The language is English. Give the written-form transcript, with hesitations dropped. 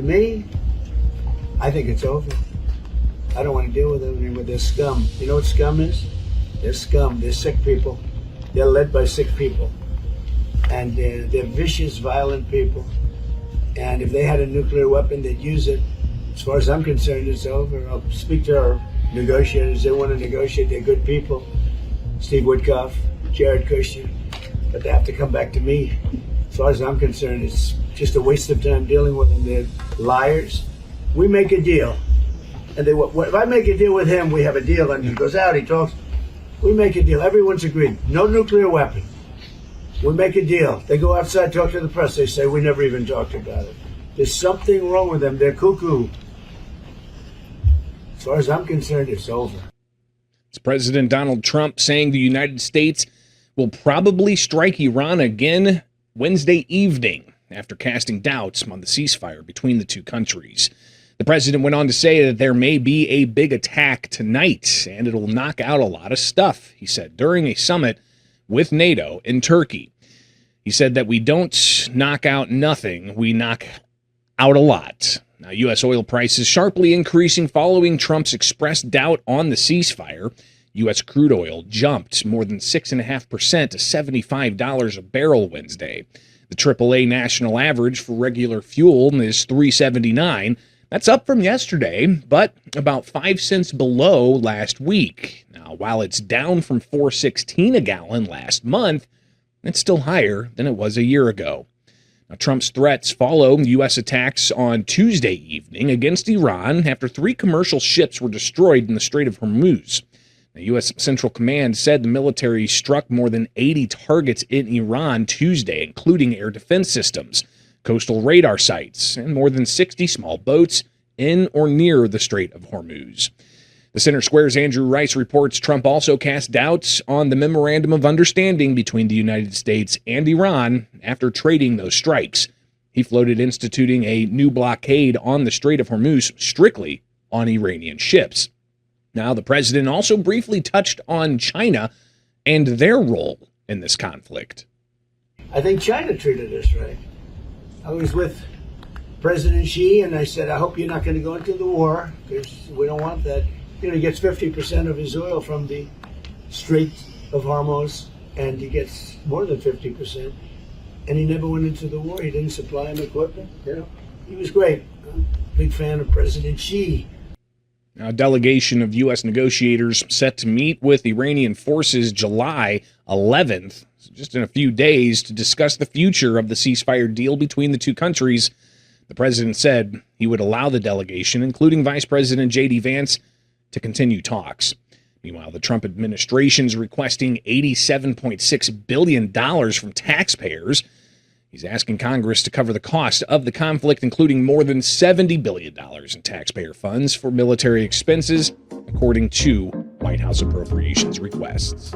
me, I think it's over. I don't want to deal with them anymore. They're scum. You know what scum is? They're scum. They're sick people. They're led by sick people. And they're vicious, violent people. And if they had a nuclear weapon, they'd use it. As far as I'm concerned, it's over. I'll speak to our negotiators. They want to negotiate. They're good people. Steve Woodcock, Jared Kushner. But they have to come back to me. As far as I'm concerned, it's just a waste of time dealing with them. They're liars. We make a deal. And if I make a deal with him, we have a deal. And he goes out, he talks. We make a deal. Everyone's agreed. No nuclear weapon. We make a deal. They go outside, talk to the press. They say, we never even talked about it. There's something wrong with them. They're cuckoo. As far as I'm concerned, it's over. It's President Donald Trump saying the United States will probably strike Iran again Wednesday evening after casting doubts on the ceasefire between the two countries. The president went on to say that there may be a big attack tonight, and it'll knock out a lot of stuff, he said, during a summit with NATO in Turkey. He said that we don't knock out nothing, we knock out a lot. Now, U.S. oil prices sharply increasing following Trump's expressed doubt on the ceasefire. U.S. crude oil jumped more than 6.5% to $75 a barrel Wednesday. The AAA national average for regular fuel is $3.79. That's up from yesterday, but about 5 cents below last week. Now, while it's down from $4.16 a gallon last month, it's still higher than it was a year ago. Now, Trump's threats follow U.S. attacks on Tuesday evening against Iran after 3 commercial ships were destroyed in the Strait of Hormuz. The U.S. Central Command said the military struck more than 80 targets in Iran Tuesday, including air defense systems, coastal radar sites, and more than 60 small boats in or near the Strait of Hormuz. The Center Square's Andrew Rice reports Trump also cast doubts on the memorandum of understanding between the United States and Iran after trading those strikes. He floated instituting a new blockade on the Strait of Hormuz strictly on Iranian ships. Now, the president also briefly touched on China and their role in this conflict. I think China treated us right. I was with President Xi, and I said, I hope you're not going to go into the war, because we don't want that. You know, he gets 50% of his oil from the Strait of Hormuz, and he gets more than 50%. And he never went into the war. He didn't supply him equipment. You know, he was great. I'm a big fan of President Xi. Now, a delegation of U.S. negotiators set to meet with Iranian forces July 11th, just in a few days, to discuss the future of the ceasefire deal between the two countries. The president said he would allow the delegation, including Vice President J.D. Vance, to continue talks. Meanwhile, the Trump administration is requesting $87.6 billion from taxpayers. He's asking Congress to cover the cost of the conflict, including more than $70 billion in taxpayer funds for military expenses, according to White House appropriations requests.